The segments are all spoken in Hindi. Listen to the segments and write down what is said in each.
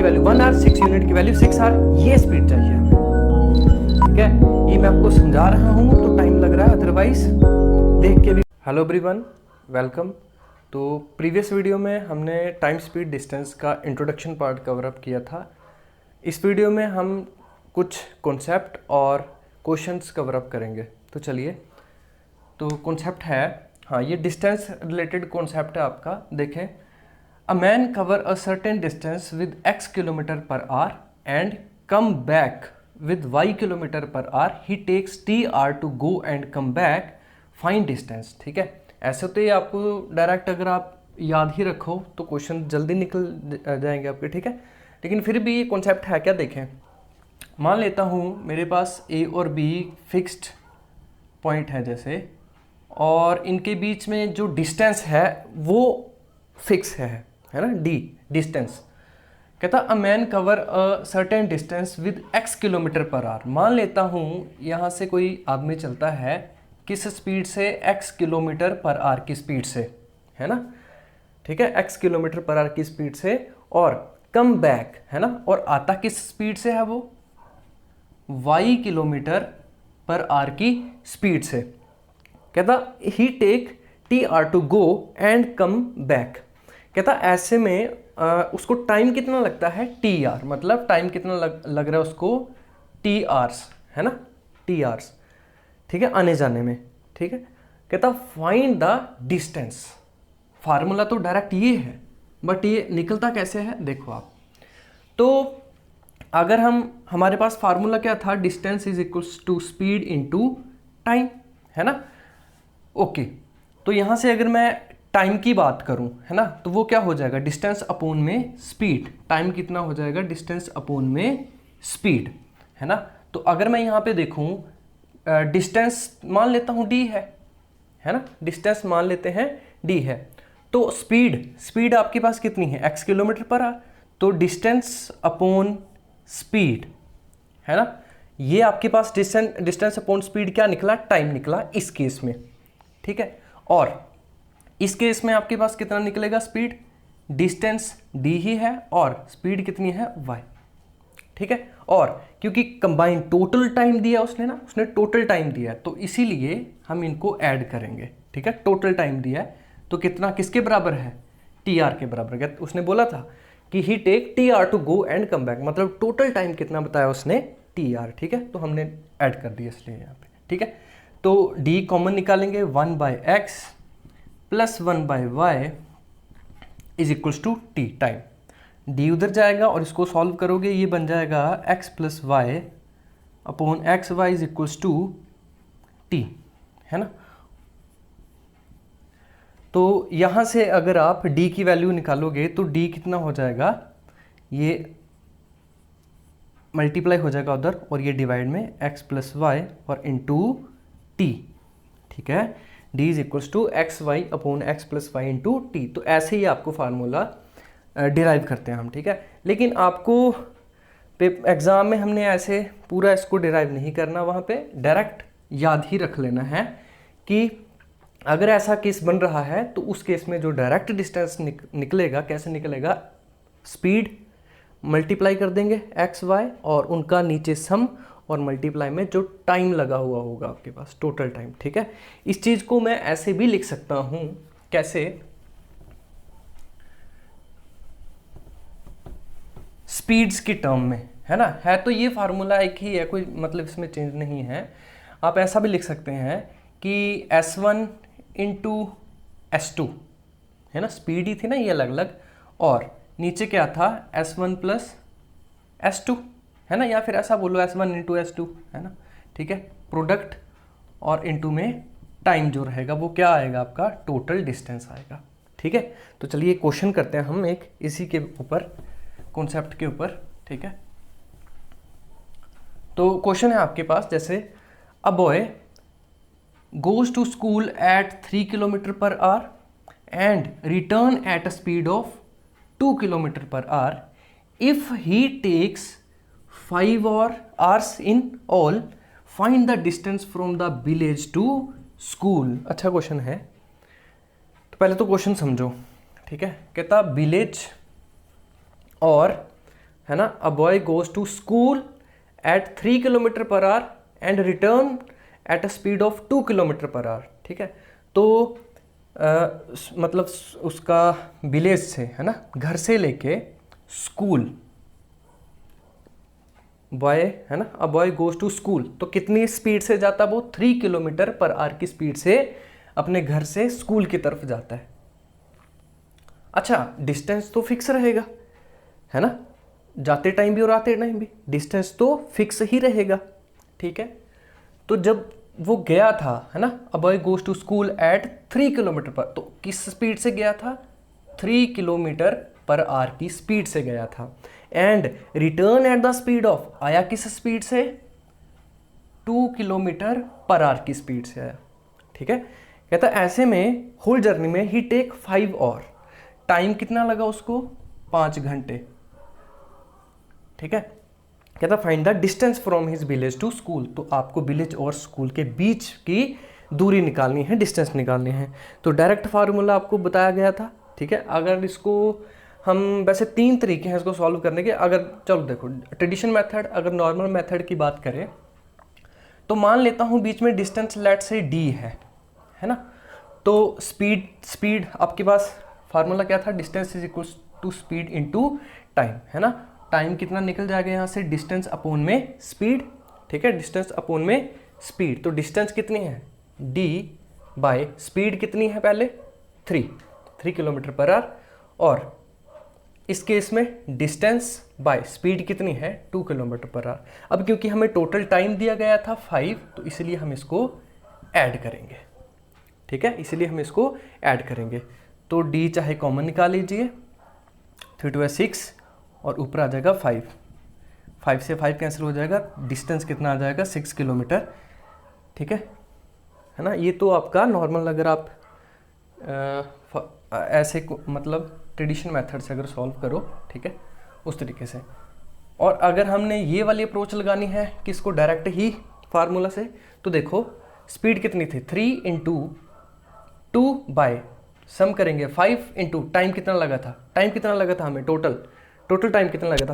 वैल्यू 1 आवर, 6 यूनिट की वैल्यू 6 आवर, ये स्पीड चाहिए हमें। ठीक है, ये मैं आपको समझा रहा हूँ तो टाइम लग रहा है, अदरवाइज देख के भी। Hello everyone, welcome. तो प्रीवियस वीडियो में हमने टाइम स्पीड डिस्टेंस का इंट्रोडक्शन पार्ट कवर अप किया था। इस वीडियो में हम कुछ कॉन्सेप्ट और क्वेश्चंस कवर अप करेंगे। तो चलिए, तो कॉन्सेप्ट है, हाँ ये डिस्टेंस रिलेटेड कॉन्सेप्ट है आपका। देखें, a man cover a certain distance with x kilometre per hour and come back with y kilometre per hour, he takes t hours to go and come back, find distance. ठीक है, ऐसे तो ये आपको डायरेक्ट अगर आप याद ही रखो तो क्वेश्चन जल्दी निकल जाएंगे आपके। ठीक है, लेकिन फिर भी ये कॉन्सेप्ट है क्या, देखें। मान लेता हूँ मेरे पास a और b फिक्स्ड पॉइंट है जैसे, और इनके बीच में जो डिस्टेंस है वो फिक्स है ना, d डिस्टेंस। कहता अ man cover a certain distance with x kilometre per our. मान लेता हूँ यहाँ से कोई आदमी चलता है किस स्पीड से, x किलोमीटर पर आवर की स्पीड से, है ना। ठीक है, x किलोमीटर पर आवर की स्पीड से, और कम बैक है ना, और आता किस स्पीड से है वो, y किलोमीटर पर आवर की स्पीड से। कहता he take T R to go and come back. कहता ऐसे में उसको टाइम कितना लगता है, टी आर, मतलब टाइम कितना लग रहा है उसको, टी आर्स, है ना, टी आर्स। ठीक है, आने जाने में। ठीक है, कहता फाइंड द डिस्टेंस। फार्मूला तो डायरेक्ट ये है, बट ये निकलता कैसे है, देखो आप। तो अगर हमारे पास फार्मूला क्या था, distance is equals to speed into time, है ना। ओके, तो यहां से अगर मैं टाइम की बात करूं, है ना, तो वो क्या हो जाएगा, डिस्टेंस अपॉन में स्पीड। टाइम कितना हो जाएगा, डिस्टेंस अपॉन में स्पीड, है ना। तो अगर मैं यहाँ पे देखूं, डिस्टेंस मान लेता हूँ d है ना, डिस्टेंस मान लेते हैं d है। तो स्पीड आपके पास कितनी है, x किलोमीटर पर आवर। तो डिस्टेंस अपॉन स्पीड, है ना, ये आपके पास डिस्टेंस अपॉन स्पीड क्या निकला, टाइम निकला इस केस में। ठीक है, और इस केस में आपके पास कितना निकलेगा स्पीड, डिस्टेंस d ही है और स्पीड कितनी है y। ठीक है, और क्योंकि कंबाइन टोटल टाइम दिया उसने ना, उसने टोटल टाइम दिया है, तो इसीलिए हम इनको ऐड करेंगे। ठीक है, टोटल टाइम दिया है तो कितना, किसके बराबर है, टी आर के बराबर। क्या उसने बोला था कि he take T R to go and come back, मतलब टोटल टाइम कितना बताया उसने, टी आर। ठीक है, तो हमने ऐड कर दिया इसलिए यहाँ पे। ठीक है, तो d कॉमन निकालेंगे, 1/x plus 1/y is equals to t, time. d उधर जाएगा और इसको सॉल्व करोगे, ये बन जाएगा x plus y upon x y is equals to t, है ना। तो यहाँ से अगर आप d की वैल्यू निकालोगे तो d कितना हो जाएगा, ये मल्टीप्लाई हो जाएगा उधर, और ये डिवाइड में x प्लस वाई और इंटू टी। ठीक है, d is equals to x y upon x plus y into t. तो ऐसे ही आपको फार्मूला डिराइव करते हैं हम। ठीक है, लेकिन आपको एग्ज़ाम में हमने ऐसे पूरा इसको डिराइव नहीं करना, वहाँ पे डायरेक्ट याद ही रख लेना है कि अगर ऐसा केस बन रहा है तो उस केस में जो डायरेक्ट डिस्टेंस निकलेगा, कैसे निकलेगा, स्पीड मल्टीप्लाई कर देंगे एक्स वाई और उनका नीचे सम, और मल्टीप्लाई में जो टाइम लगा हुआ होगा आपके पास, टोटल टाइम। ठीक है, इस चीज़ को मैं ऐसे भी लिख सकता हूँ, कैसे, स्पीड्स की टर्म में, है ना। है तो ये फार्मूला एक ही है, कोई मतलब इसमें चेंज नहीं है। आप ऐसा भी लिख सकते हैं कि S1 इंटू S2, है ना, स्पीड ही थी ना ये अलग अलग, और नीचे क्या था, S1 प्लस S2, है ना, या फिर ऐसा बोलो S1 इंटू S2, है ना। ठीक है, प्रोडक्ट और इंटू में टाइम जो रहेगा वो क्या आएगा, आपका टोटल डिस्टेंस आएगा। ठीक है, तो चलिए क्वेश्चन करते हैं हम एक इसी के ऊपर, कॉन्सेप्ट के ऊपर। ठीक है, तो क्वेश्चन है आपके पास जैसे, a boy goes to school at 3 kilometre per hour and return at a speed of 2 kilometre per hour, if he takes 5 hours in all, find the distance from the village to school. अच्छा क्वेश्चन है, तो पहले तो क्वेश्चन समझो। ठीक है, कहता विलेज और है ना, a boy goes to school at 3 kilometre per hour and return at a speed of 2 kilometre per hour. ठीक है, तो मतलब उसका विलेज से, है ना, घर से लेके स्कूल, बॉय, है ना, a boy goes to school, तो कितनी स्पीड से जाता है वो? 3 किलोमीटर पर आवर की स्पीड से अपने घर से स्कूल की तरफ जाता है। अच्छा, डिस्टेंस तो फिक्स रहेगा, है ना, जाते टाइम भी और आते टाइम भी डिस्टेंस तो फिक्स ही रहेगा। ठीक है, तो जब वो गया था, है ना, a boy goes to school at 3 kilometre per, तो किस स्पीड से गया था? 3 किलोमीटर पर आवर की स्पीड से गया था। And return at the speed of, आया किस स्पीड से? 2 किलोमीटर पर आवर की स्पीड से आया। ठीक है, कहता ऐसे में होल जर्नी में ही टेक 5 और टाइम कितना लगा उसको? 5 घंटे। ठीक है, कहता find the distance from his village to school, तो आपको विलेज और स्कूल के बीच की दूरी निकालनी है, डिस्टेंस निकालनी है। तो डायरेक्ट फार्मूला आपको बताया गया था। ठीक है, अगर इसको हम, वैसे 3 तरीके हैं इसको सॉल्व करने के। अगर चलो देखो, ट्रेडिशनल मेथड, अगर नॉर्मल मेथड की बात करें तो मान लेता हूँ बीच में डिस्टेंस लेट से d है ना, तो स्पीड आपके पास फार्मूला क्या था? Distance is equal to speed into time, है ना। टाइम कितना निकल जाएगा यहाँ से? डिस्टेंस अपॉन में स्पीड। ठीक है, डिस्टेंस अपॉन में स्पीड, तो डिस्टेंस कितनी है? d बाय स्पीड कितनी है? पहले 3 किलोमीटर पर आवर, और इस केस में डिस्टेंस बाय स्पीड कितनी है? 2 किलोमीटर पर आवर। अब क्योंकि हमें टोटल टाइम दिया गया था 5, तो इसलिए हम इसको ऐड करेंगे। ठीक है, इसलिए हम इसको ऐड करेंगे। तो d चाहे कॉमन निकाल लीजिए, 3 2 6 और ऊपर आ जाएगा 5 से 5 कैंसिल हो जाएगा, डिस्टेंस कितना आ जाएगा? 6 किलोमीटर। ठीक है ना। ये तो आपका नॉर्मल, अगर आप ऐसे मतलब ट्रेडिशनल मेथड से अगर सॉल्व करो, ठीक है, उस तरीके से। और अगर हमने ये वाली अप्रोच लगानी है कि इसको डायरेक्ट ही फार्मूला से, तो देखो स्पीड कितनी थी? 3 इंटू 2 बाय सम करेंगे 5 इंटू टाइम कितना लगा था? टाइम कितना लगा था हमें? टोटल टाइम कितना लगा था?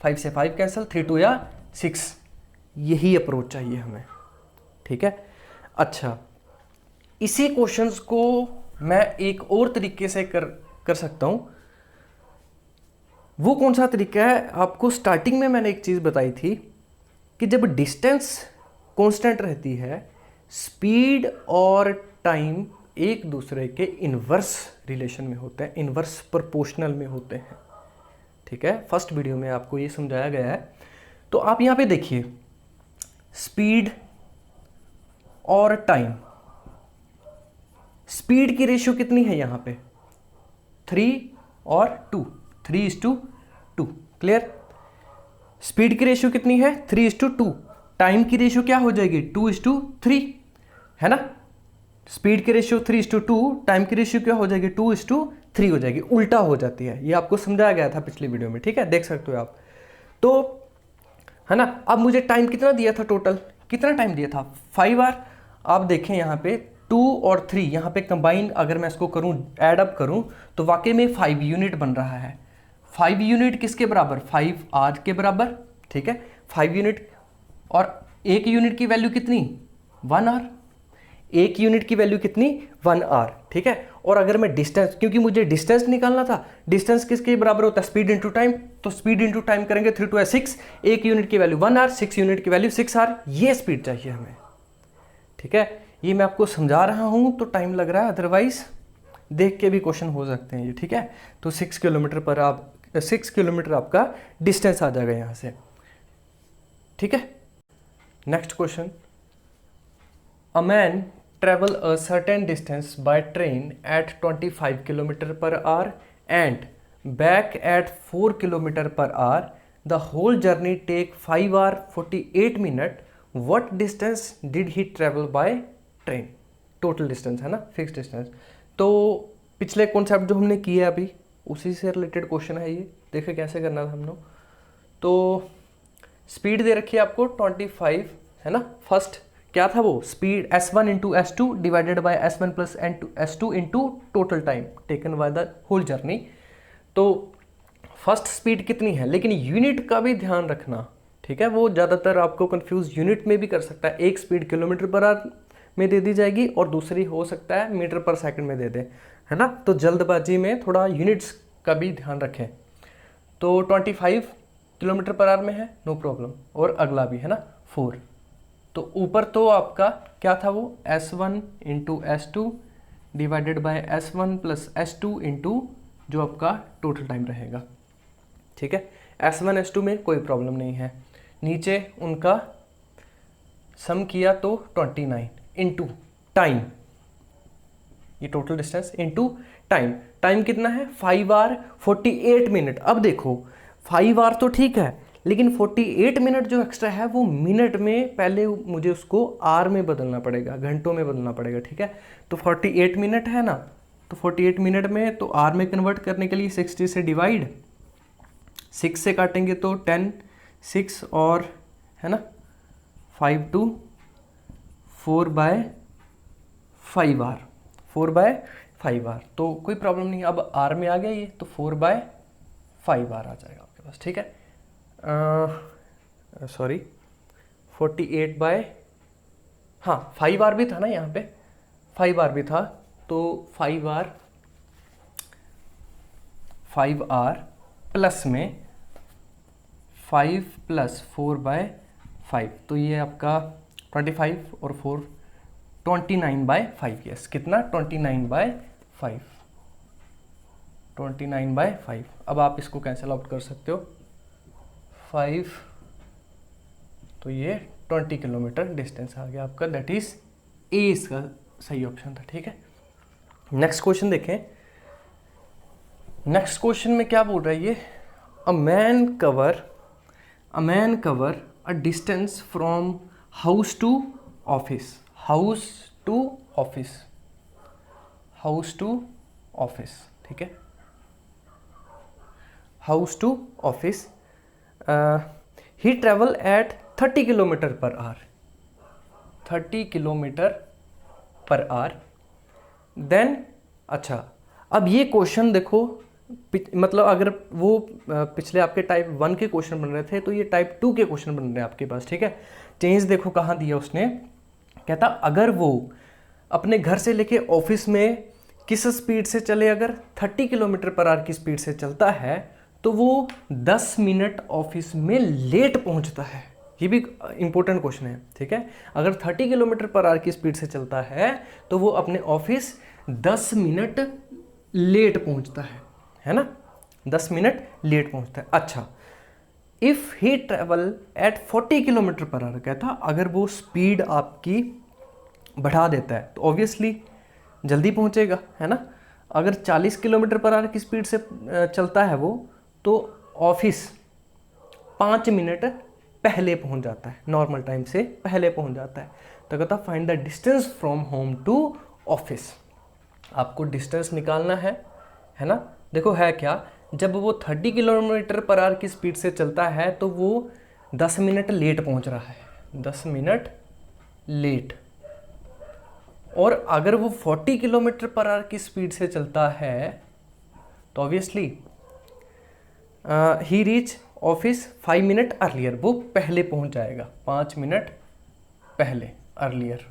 5 से 5 कैंसिल, 3 2 या 6। यही अप्रोच चाहिए हमें। ठीक है, अच्छा, इसी क्वेश्चंस को मैं एक और तरीके से कर सकता हूं। वो कौन सा तरीका है? आपको स्टार्टिंग में मैंने एक चीज बताई थी कि जब डिस्टेंस कांस्टेंट रहती है, स्पीड और टाइम एक दूसरे के इनवर्स रिलेशन में होते हैं, इनवर्स प्रोपोर्शनल में होते हैं। ठीक है, फर्स्ट वीडियो में आपको ये समझाया गया है। तो आप यहां पे देखिए, स्पीड और टाइम, स्पीड की रेशियो कितनी है यहां पे? 3 और 2, 3:2। क्लियर? स्पीड की रेशियो कितनी है? 3:2। टाइम की रेशियो क्या हो जाएगी? 2:3, है ना। स्पीड की रेशियो 3:2, टाइम की रेशियो क्या हो जाएगी? 2:3 हो जाएगी, उल्टा हो जाती है। ये आपको समझाया गया था पिछली वीडियो में। ठीक है, देख सकते हो आप। तो है ना, अब मुझे टाइम कितना दिया था? टोटल कितना टाइम दिया था? 5 आवर। आप देखें यहाँ पे 2 और 3 यहाँ पे कंबाइन, अगर मैं इसको करूँ, एड अप करूँ, तो वाकई में 5 यूनिट बन रहा है। 5 यूनिट किसके बराबर? 5 आवर के बराबर। ठीक है, 5 यूनिट, और 1 यूनिट की वैल्यू कितनी? 1 आवर। 1 यूनिट की वैल्यू कितनी? 1 आवर। ठीक है, और अगर मैं डिस्टेंस, क्योंकि मुझे डिस्टेंस निकालना था, डिस्टेंस किसके बराबर होता है? Speed into time. तो स्पीड इंटू टाइम करेंगे, 3 2 6। 1 यूनिट की वैल्यू 1 आवर, 6 यूनिट की वैल्यू 6 आवर। ये स्पीड चाहिए हमें। ठीक है, ये मैं आपको समझा रहा हूं तो टाइम लग रहा है, अदरवाइज देख के भी क्वेश्चन हो सकते हैं ये। ठीक है, तो 6 किलोमीटर आपका डिस्टेंस आ जाएगा यहां से। ठीक है, next question, a man travel a certain distance by train at 25 km per hour and back at 4 km per hour. The whole journey take 5 hour 48 minutes. What distance did he travel by train? Total distance है ना, फिक्स डिस्टेंस। तो पिछले कॉन्सेप्ट जो हमने किया अभी, उसी से रिलेटेड क्वेश्चन है ये। देखिए कैसे करना था हम लोग। तो स्पीड दे रखी है आपको 25, है ना। फर्स्ट क्या था वो? Speed s1 into s2 divided by s1 plus s2 into total time taken by the whole journey. तो फर्स्ट स्पीड कितनी है, लेकिन यूनिट का भी ध्यान रखना, ठीक है। वो ज़्यादातर आपको कंफ्यूज यूनिट में भी कर सकता है। एक स्पीड किलोमीटर पर आवर में दे दी जाएगी और दूसरी हो सकता है मीटर पर सेकंड में दे दे, है ना। तो जल्दबाजी में थोड़ा यूनिट्स का भी ध्यान रखें। तो 25 किलोमीटर पर आवर में है, नो प्रॉब्लम। और अगला भी है ना 4। तो ऊपर तो आपका क्या था वो S1 into S2 divided by S1 plus S2 into जो आपका टोटल टाइम रहेगा, ठीक है। S1 S2 में कोई प्रॉब्लम नहीं है। नीचे उनका सम किया तो 29 इंटू टाइम, ये total distance into time. Time कितना है 5 आवर 48 मिनट। अब देखो 5 आवर तो ठीक है, लेकिन 48 मिनट जो एक्स्ट्रा है वो मिनट में, पहले मुझे उसको आर में बदलना पड़ेगा, घंटों में बदलना पड़ेगा, ठीक है। तो 48 मिनट है ना, तो 48 मिनट में तो आर में कन्वर्ट करने के लिए 60 से डिवाइड, 6 से काटेंगे तो 10, 6 और है ना 5 टू 4/5 आर, 4/5 आर। तो कोई प्रॉब्लम नहीं, अब आर में आ गया ये, तो 4/5 आर आ जाएगा आपके पास, ठीक है। सॉरी 48 बाय, हाँ 5 आर भी था ना यहाँ पे, 5 आर भी था, तो 5 आर प्लस में 5 प्लस 4/5, तो ये आपका 25 और 4 29/5। यस, कितना 29/5, 29/5। अब आप इसको कैंसिल आउट कर सकते हो, 5, तो ये 20 किलोमीटर डिस्टेंस आ गया आपका, दैट इज ए इसका सही ऑप्शन था, ठीक है। नेक्स्ट क्वेश्चन देखें। नेक्स्ट क्वेश्चन में क्या बोल रहा है ये, a man cover a distance from house to office, house to office, ठीक है, house to office. He travel at 30 kilometre per hour, 30 kilometre per hour. Then अच्छा, अब ये क्वेश्चन देखो, मतलब अगर वो पिछले आपके टाइप 1 के क्वेश्चन बन रहे थे, तो ये टाइप 2 के क्वेश्चन बन रहे हैं आपके पास, ठीक है। चेंज देखो कहाँ दिया उसने, कहता अगर वो अपने घर से लेके ऑफिस में किस स्पीड से चले, अगर 30 किलोमीटर पर आवर की स्पीड से चलता है तो वो 10 मिनट ऑफिस में लेट पहुंचता है। ये भी इंपॉर्टेंट क्वेश्चन है, ठीक है। अगर 30 किलोमीटर पर आवर की स्पीड से चलता है तो वो अपने ऑफिस 10 मिनट लेट पहुंचता है ना, 10 मिनट लेट पहुंचता है। अच्छा, if he travel eight 40 kilometre per our, कहता अगर वो स्पीड आपकी बढ़ा देता है तो ऑब्वियसली जल्दी पहुंचेगा, है ना। अगर 40 किलोमीटर पर आवर की स्पीड से चलता है वो, तो ऑफिस 5 मिनट पहले पहुंच जाता है, नॉर्मल टाइम से पहले पहुंच जाता है। तो कहता find the distance from home to office. आपको डिस्टेंस निकालना है ना। देखो है क्या, जब वो 30 किलोमीटर पर आवर की स्पीड से चलता है तो वो 10 मिनट लेट पहुंच रहा है, 10 मिनट लेट। और अगर वो 40 किलोमीटर पर आवर की स्पीड से चलता है तो ऑब्वियसली ही रीच ऑफिस 5 मिनट अर्लियर, वो पहले पहुंच जाएगा, 5 मिनट पहले अर्लियर,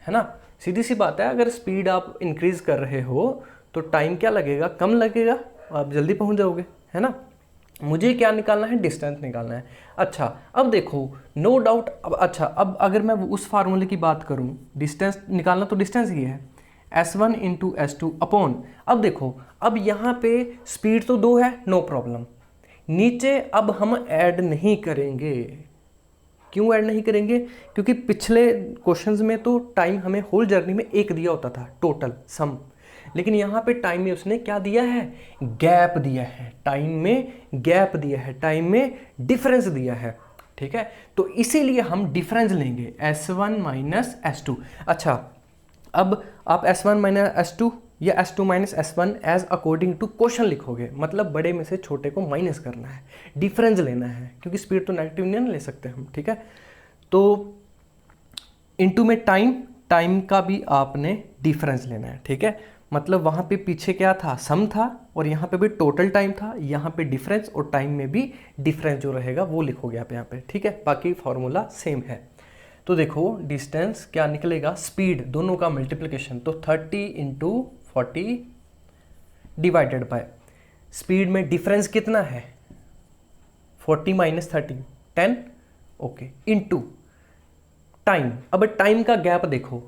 है ना। सीधी सी बात है, अगर स्पीड आप इंक्रीज कर रहे हो तो टाइम क्या लगेगा, कम लगेगा, आप जल्दी पहुंच जाओगे, है ना। मुझे क्या निकालना है, डिस्टेंस निकालना है। अच्छा, अब देखो नो डाउट, अब अच्छा, अब अगर मैं उस फार्मूले की बात करूं, डिस्टेंस निकालना तो डिस्टेंस ही है, S1 इंटू S2 अपॉन, अब देखो अब यहाँ पे स्पीड तो 2 है, नो प्रॉब्लम। नीचे अब हम ऐड नहीं करेंगे। क्यों ऐड नहीं करेंगे, क्योंकि पिछले क्वेश्चंस में तो टाइम हमें होल जर्नी में 1 दिया होता था टोटल सम, लेकिन यहाँ पे टाइम में उसने क्या दिया है, गैप दिया है, टाइम में गैप दिया है, टाइम में डिफरेंस दिया है, ठीक है। तो इसीलिए हम डिफरेंस लेंगे, S1 माइनस S2। अच्छा, अब आप S1 माइनस S2 या S2 minus S1 as according to question लिखोगे, मतलब बड़े में से छोटे को माइनस करना है, डिफरेंस लेना है, क्योंकि स्पीड तो नेगेटिव नहीं ले सकते हम, ठीक है। तो इनटू में टाइम, टाइम का भी आपने डिफरेंस लेना है, ठीक है। मतलब वहाँ पे पीछे क्या था, सम था, और यहाँ पे भी टोटल टाइम था, यहाँ पे डिफरेंस और टाइम में भी डिफरेंस जो रहेगा वो लिखोगे आप यहाँ पे, ठीक है। बाकी फॉर्मूला सेम है। तो देखो डिस्टेंस क्या निकलेगा, स्पीड दोनों का मल्टीप्लिकेशन, तो 30 इंटू 40 डिवाइडेड बाय स्पीड में डिफरेंस कितना है 40 माइनस 30 10, ओके, इनटू टाइम। अब टाइम का गैप देखो,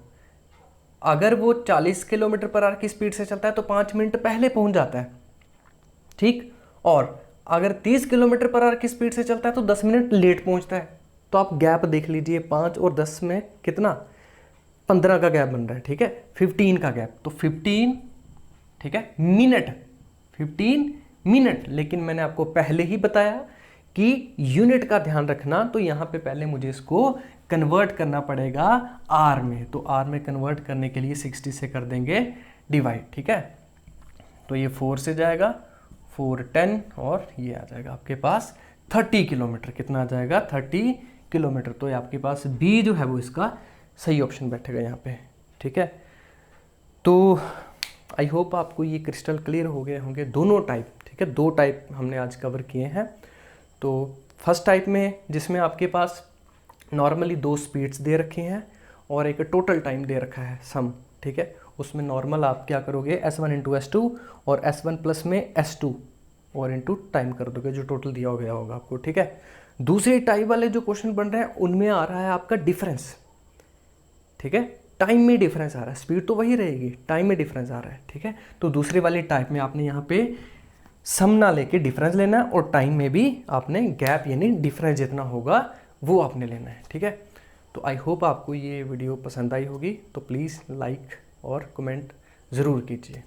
अगर वो 40 किलोमीटर पर आवर की स्पीड से चलता है तो 5 मिनट पहले पहुंच जाता है, ठीक। और अगर 30 किलोमीटर पर आवर की स्पीड से चलता है तो 10 मिनट लेट पहुंचता है। तो आप गैप देख लीजिए, 5 और 10 में कितना, 15 का गैप बन रहा है, ठीक है, 15 का गैप, तो 15, ठीक है, मिनट, 15 मिनट। लेकिन मैंने आपको पहले ही बताया कि यूनिट का ध्यान रखना, तो यहाँ पे पहले मुझे इसको कन्वर्ट करना पड़ेगा आर में। तो आर में कन्वर्ट करने के लिए 60 से कर देंगे डिवाइड, ठीक है। तो ये 4 से जाएगा, 4 10, और ये आ जाएगा आपके पास 30 किलोमीटर। कितना आ जाएगा, 30 किलोमीटर। तो ये आपके पास बी जो है वो इसका सही ऑप्शन बैठेगा यहाँ पे, ठीक है। तो आई होप आपको ये क्रिस्टल क्लियर हो गए होंगे दोनों टाइप, ठीक है। 2 टाइप हमने आज कवर किए हैं। तो फर्स्ट टाइप में जिसमें आपके पास नॉर्मली 2 स्पीड्स दे रखे हैं और एक टोटल टाइम दे रखा है सम, ठीक है, उसमें नॉर्मल आप क्या करोगे, S1 इंटू S2 और S1 प्लस में S2 और इंटू टाइम कर दोगे जो टोटल दिया गया होगा आपको, ठीक है। दूसरी टाइप वाले जो क्वेश्चन बन रहे हैं उनमें आ रहा है आपका डिफरेंस, ठीक है, टाइम में डिफरेंस आ रहा है, स्पीड तो वही रहेगी, टाइम में डिफरेंस आ रहा है, ठीक है। तो दूसरी वाली टाइप में आपने यहाँ पे सम ना लेके डिफरेंस लेना है, और टाइम में भी आपने गैप यानी डिफरेंस जितना होगा वो आपने लेना है, ठीक है। तो आई होप आपको ये वीडियो पसंद आई होगी, तो प्लीज़ लाइक और कमेंट ज़रूर कीजिए।